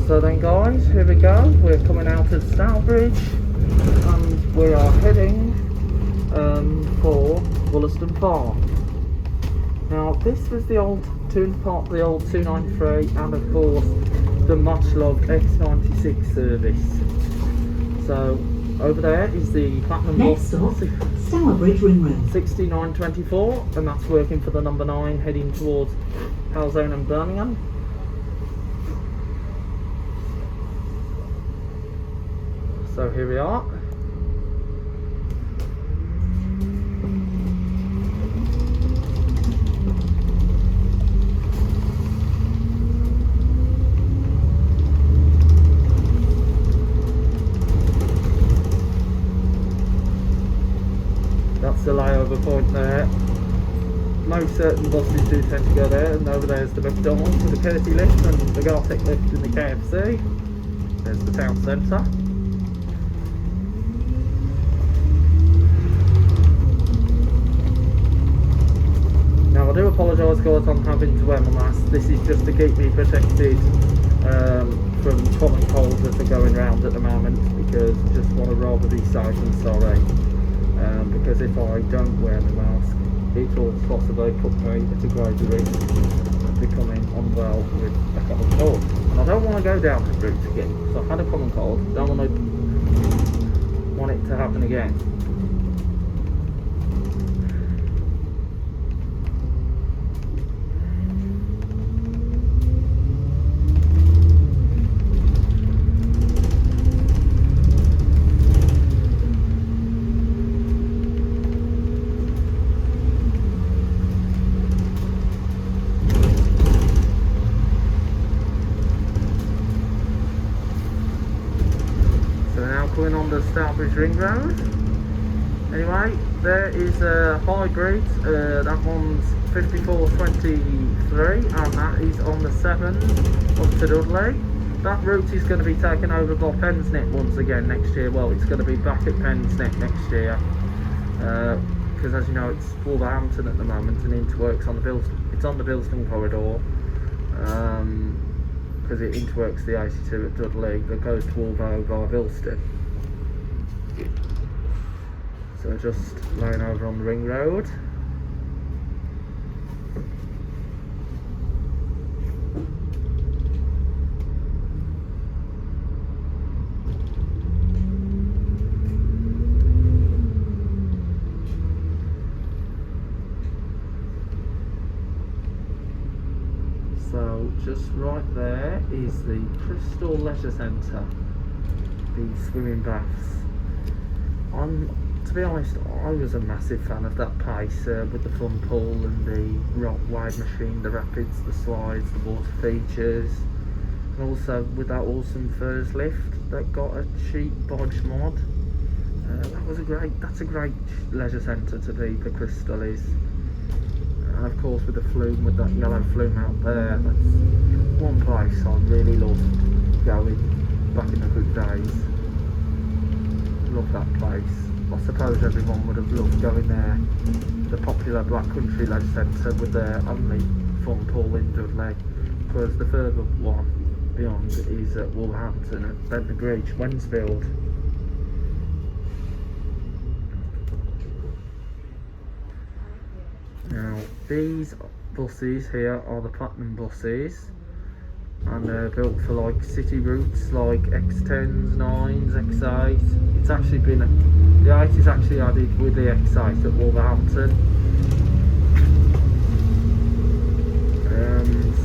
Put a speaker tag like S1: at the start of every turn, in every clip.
S1: So then guys, here we go, we're coming out of Stourbridge and we are heading for Wollaston Farm. Now this was the old part of the old 293 and of course the much loved X96 service. So over there is the Platinum
S2: Next stop, Stourbridge-Ring Road
S1: 6924, and that's working for the number 9 heading towards Halzone and Birmingham. So here we are. That's the layover point there. Most certain buses do tend to go there, and over there's the McDonald's with the Curti lift and the Gartic lift and the KFC. There's the town centre. Now I do apologise guys, I'm having to wear my mask. This is just to keep me protected from common colds that are going round at the moment, because I just want to rather be safe than sorry. Because if I don't wear the mask, it will possibly put me at a greater risk of becoming unwell with a common cold. And I don't want to go down that route again. So I've had a common cold, don't want it to happen again. Coming on the Stourbridge-Ring Road. Anyway, there is a hybrid, that one's 5423 and that is on the 7 up to Dudley. That route is going to be taken over by Pensnet once again next year. Well, it's going to be back at Pensnet next year, because as you know it's Wolverhampton at the moment and interworks on the Bilston corridor, because it interworks the AC2 at Dudley that goes to Wolvo via Bilston. So just laying over on the ring road. So just right there is the Crystal Leisure Centre, the swimming baths. To be honest, I was a massive fan of that place, with the fun pool and the rock wide machine, the rapids, the slides, the water features, and also with that awesome Furs lift that got a cheap bodge mod. That's a great leisure centre to be, the Crystal is. And of course with the flume, with that yellow flume out there, that's one place I really loved going back in the good days. Love that place. I suppose everyone would have loved going there. The popular Black Country Leisure Centre with their only fun pool in Dudley. Whereas the further one beyond is at Wolverhampton at Bentley Bridge, Wensfield. Now these buses here are the Platinum buses, and they're built for like city routes like X10s, 9s, X8. It's actually been the 8 is actually added with the X8 at Wolverhampton.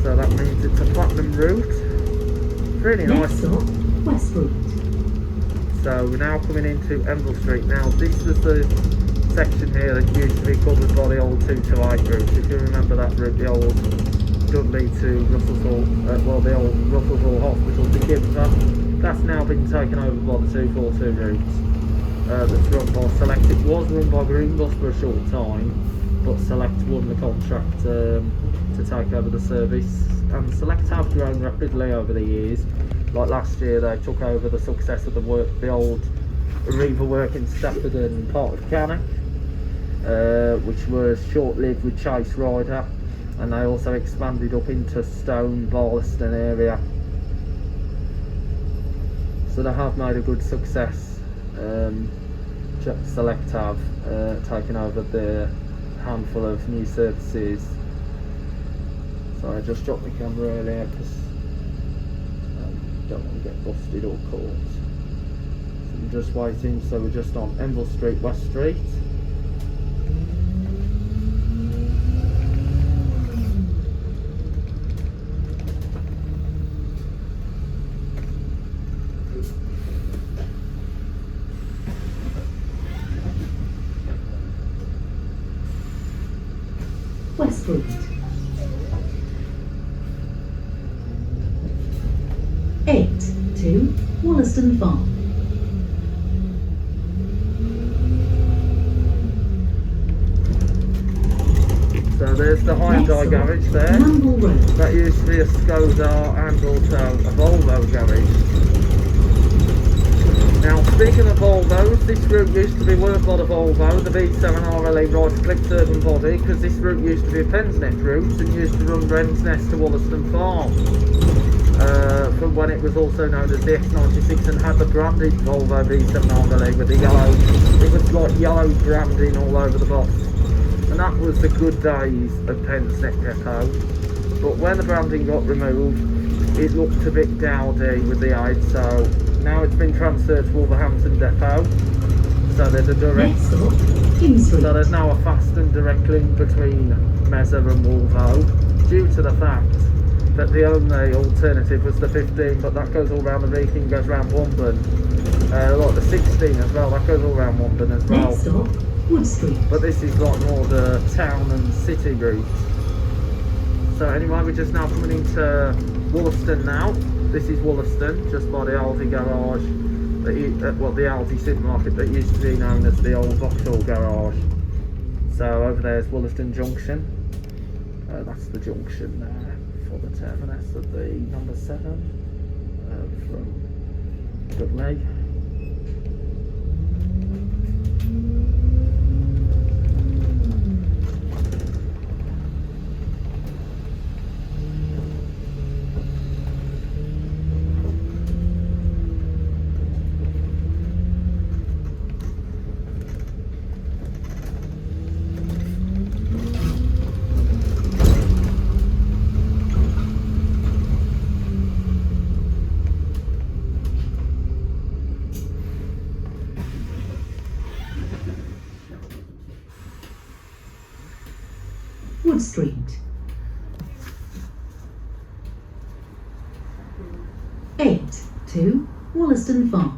S1: So that means it's a platinum route. Really nice.
S2: Next stop, West Route.
S1: So we're now coming into Enville Street. Now this was the section here that used to be covered by the old 228 route. If you remember that route, the old Dudley to Russell's Hall, the old Russell's Hall Hospital to Gibbs. That's now been taken over by the 242 route. That's run by Select. It was run by Greenbus for a short time, but Select won the contract to take over the service, and Select have grown rapidly over the years. Like last year they took over the success of the old Arriva work in Stafford and part of Cannock, which was short-lived with Chase Rider, and they also expanded up into Stone, Wollaston area. So they have made a good success. Select have taken over the handful of new services. So I just dropped the camera earlier because don't want to get busted or caught. So I'm just waiting. So we're just on Enville Street, West Street.
S2: Westwood. 8 to Wollaston Farm.
S1: So there's the Hyundai garage there.
S2: Mumble Road.
S1: That used to be a Skoda and also a Volvo garage. Now, speaking of Volvos, this route used to be worth a lot of Volvo, the B7RLE right click urban body, because this route used to be a Pensnet route and used to run Wren's Nest to Wollaston Farm. From when it was also known as the X96 and had the branded Volvo B7RLE with the yellow, it was like yellow branding all over the box. And that was the good days of Pensnet Depot. But when the branding got removed, it looked a bit dowdy with the age, so now it's been transferred to Wolverhampton Depot. So there's a direct, so there's now a fast and direct link between Meza and Wolvo, due to the fact that the only alternative was the 15, but that goes all around the Viking, goes around Womben. Like the 16 as well, that goes all around Womben as well.
S2: Next stop, Wood Street.
S1: But this is like more the town and city route. So anyway, we're just now coming into Wollaston now. This is Wollaston, just by the Aldi garage, the Aldi supermarket that used to be known as the old Vauxhall garage. So over there is Wollaston Junction. That's the junction there for the terminus of the number 7 from Dudley.
S2: Wood Street. 8 to Wollaston Farm.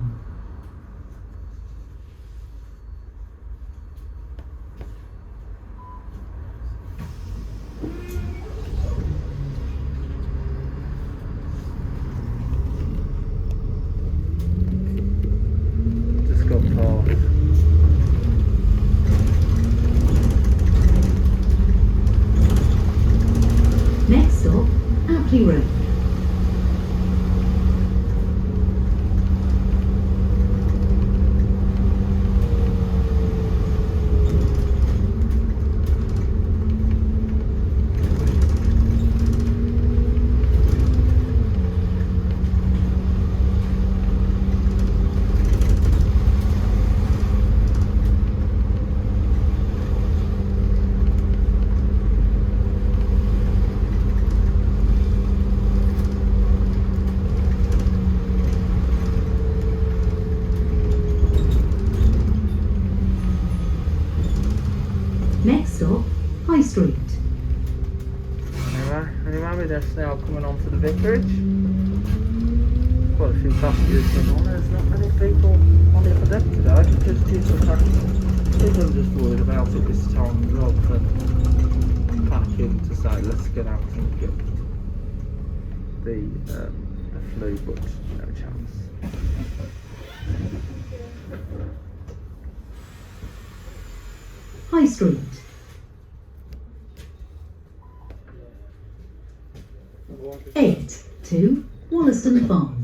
S1: Just got past.
S2: Next stop, Aptley Road. Next stop, High Street.
S1: Anyway, we're just now coming on to the vicarage. Quite a few passengers going on. There's not many people on the upper deck today, just due to the fact that people are just worried about it this time rather than panicking to say let's get out and get the flu, but no chance.
S2: High Street. 8 to Wollaston Farm.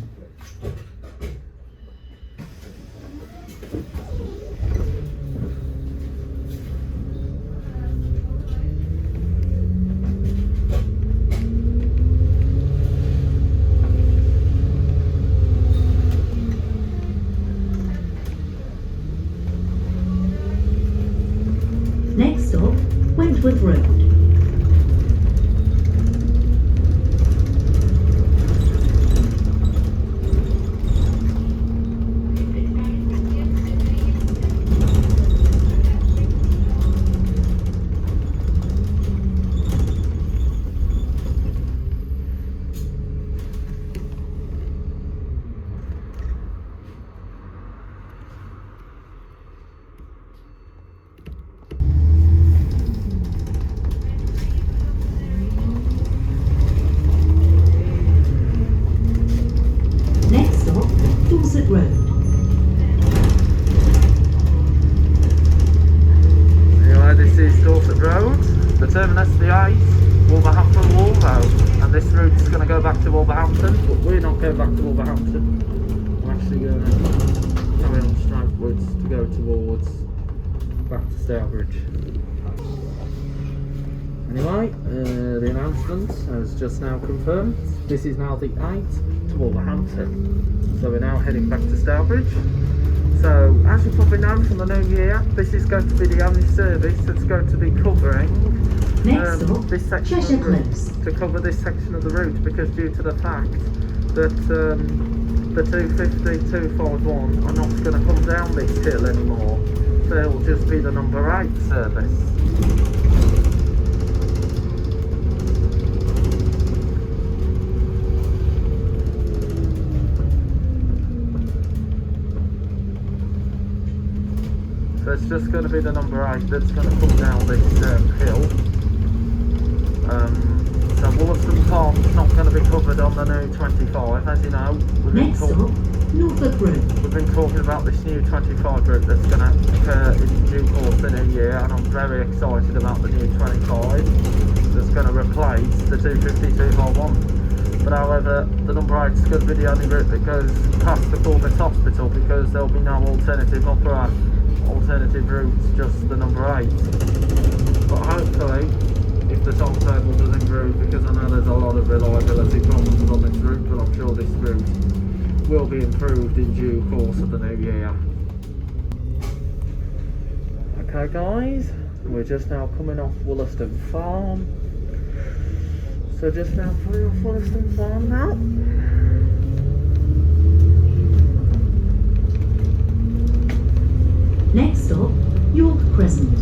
S1: but we're not going back to Wolverhampton. We're actually going to carry on straightwards to go towards back to Stourbridge. Anyway, the announcement has just now confirmed. This is now the 8th to Wolverhampton. So we're now heading back to Stourbridge. So, as you probably know from the new year, this is going to be the only service that's going to be covering this section of the route, to cover this section of the route, because due to the fact that the 250, 251 are not going to come down this hill anymore, so it will just be the number 8 service. So it's just going to be the number 8 that's going to come down this hill. So Wollaston Farm is not going to be covered on the new 25, as you know.
S2: Next stop, Norfolk Road.
S1: We've been talking about this new 25 route that's going to occur in due course the new year, and I'm very excited about the new 25 that's going to replace the 250, 251. But however, the number 8 is going to be the only route that goes past the Corvette Hospital, because there'll be no alternative routes, just the number 8. But hopefully, if the timetable does improve, because I know there's a lot of reliability problems on this route, but I'm sure this route will be improved in due course of the new year. Okay guys, we're just now coming off Wollaston Farm. So just now pulling off Wollaston Farm now.
S2: Next stop, York Crescent.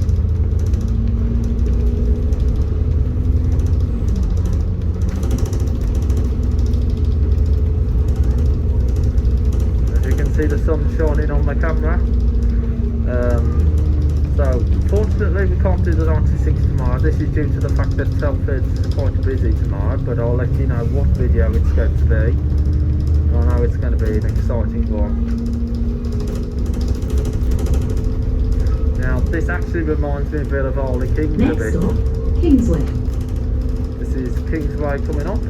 S1: As you can see, the sun's shining on the camera. So fortunately we can't do the 96 tomorrow. This is due to the fact that Telford's quite busy tomorrow, but I'll let you know what video it's going to be. I know it's going to be an exciting one. Now, this actually reminds me a bit of Harley Kings a bit.
S2: Next stop, Kingsway.
S1: This is Kingsway coming up.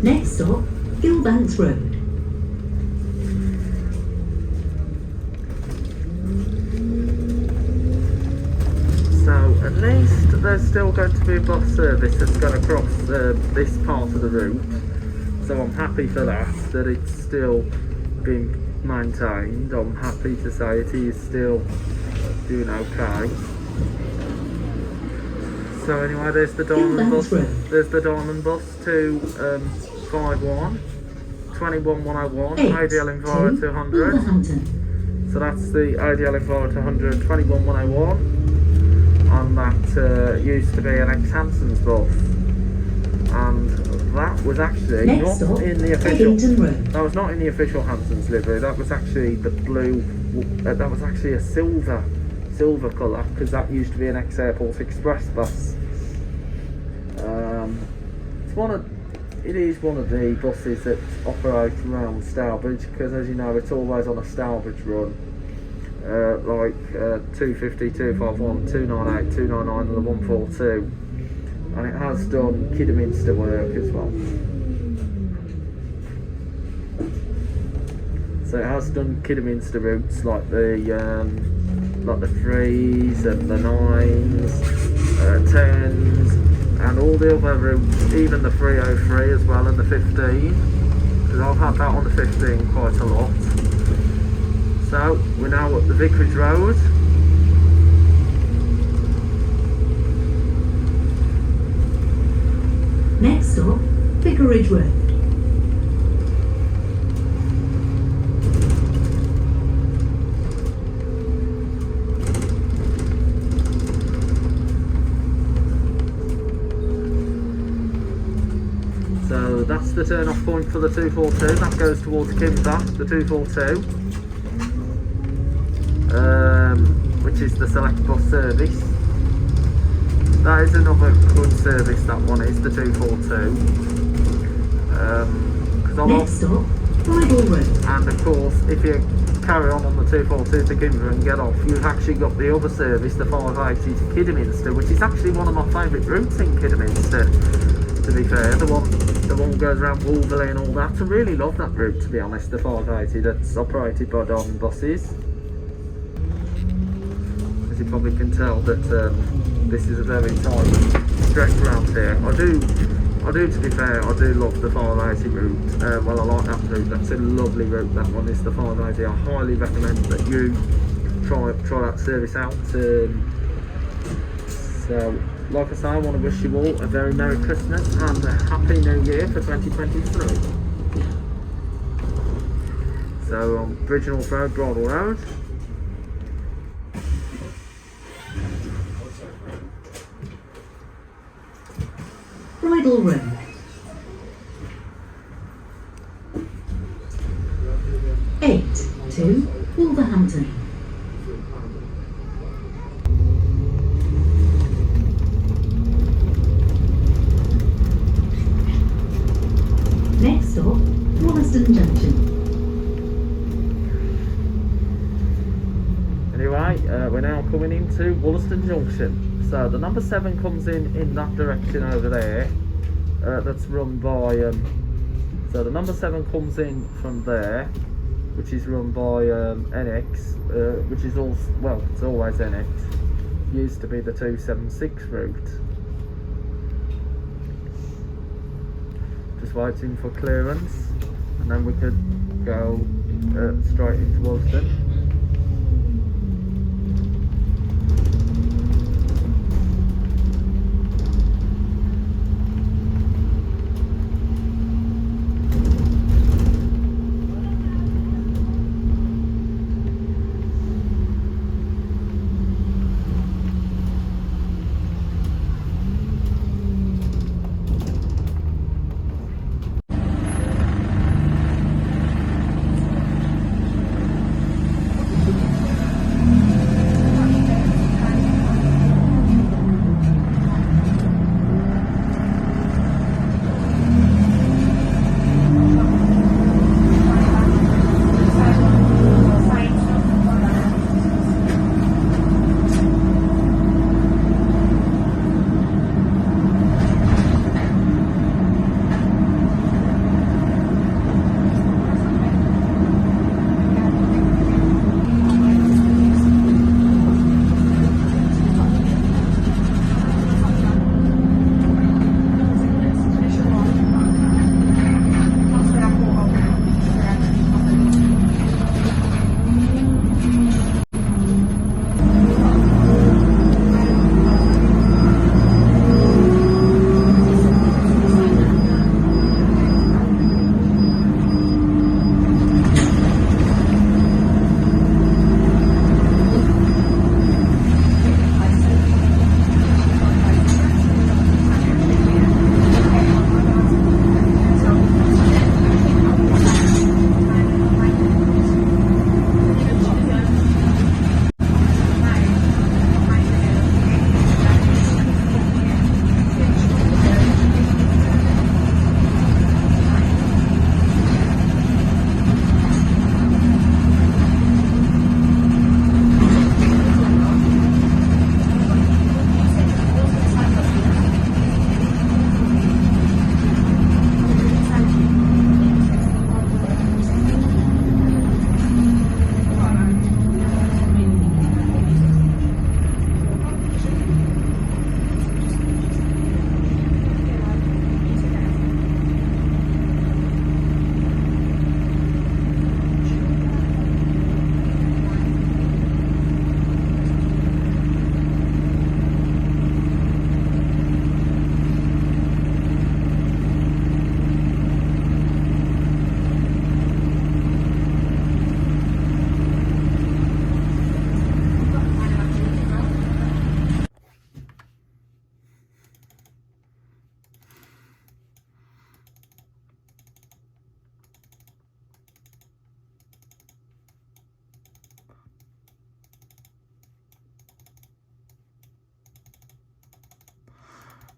S2: Next stop, Gilbanks Road.
S1: So at least there's still going to be a bus service that's going to cross this part of the route. So I'm happy for that it's still being maintained. I'm happy to say it is still doing okay. So anyway, there's the Diamond bus. There's the Diamond bus to 51, 21101, ADL Enviro 200. So that's the ADL Enviro 200, 21101, and that used to be an ex-Hanson's bus, and that was actually not in the official. That was not in the official Hanson's livery. That was actually the blue. That was actually a silver colour, because that used to be an ex-Airport Express bus. It is one of the buses that operate around Stourbridge, because as you know, it's always on a Stourbridge run, like 250, 251, 298, 299 and the 142, and it has done Kidderminster work as well. So it has done Kidderminster routes like the 3s and the 9s, 10s, and all the other routes, even the 303 as well, and the 15, because I've had that on the 15 quite a lot. So we're now at the Vicarage Road.
S2: Next stop, Vicarage Road.
S1: So that's the turn off point for the 242, that goes towards Kimsah, the 242, which is the select bus service. That is another good service, that one is, the 242.
S2: Next stop, Bridle Road.
S1: And of course, if you carry on the 242 to Kingsway and get off, you've actually got the other service, the 580 to Kidderminster, which is actually one of my favourite routes in Kidderminster, to be fair. The one goes around Wolverley and all that. I really love that route, to be honest, the 580 that's operated by Darwin buses. As you probably can tell that this is a very tight stretch around here. I do, to be fair, I do love the 580 route. Well, I like that route. That's a lovely route, that one is the 580. I highly recommend that you try that service out. So, like I say, I want to wish you all a very Merry Christmas and a Happy New Year for 2023. So, on Bridgenorth Road, Bridle Road.
S2: Bridle Road. Eight to Wolverhampton. Next stop, Wollaston Junction.
S1: Anyway, we're now coming into Wollaston Junction. So the number 7 comes in that direction over there. That's run by. So the number 7 comes in from there, which is run by NX, which is also, well, it's always NX. Used to be the 276 route. Just waiting for clearance, and then we could go straight into Wollaston.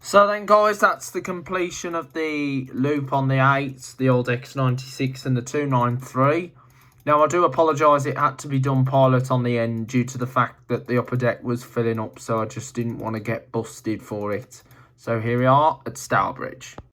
S1: So then guys, that's the completion of the loop on the 8s, the old X96 and the 293. Now I do apologise, it had to be done pilot on the end due to the fact that the upper deck was filling up, so I just didn't want to get busted for it. So here we are at Stourbridge.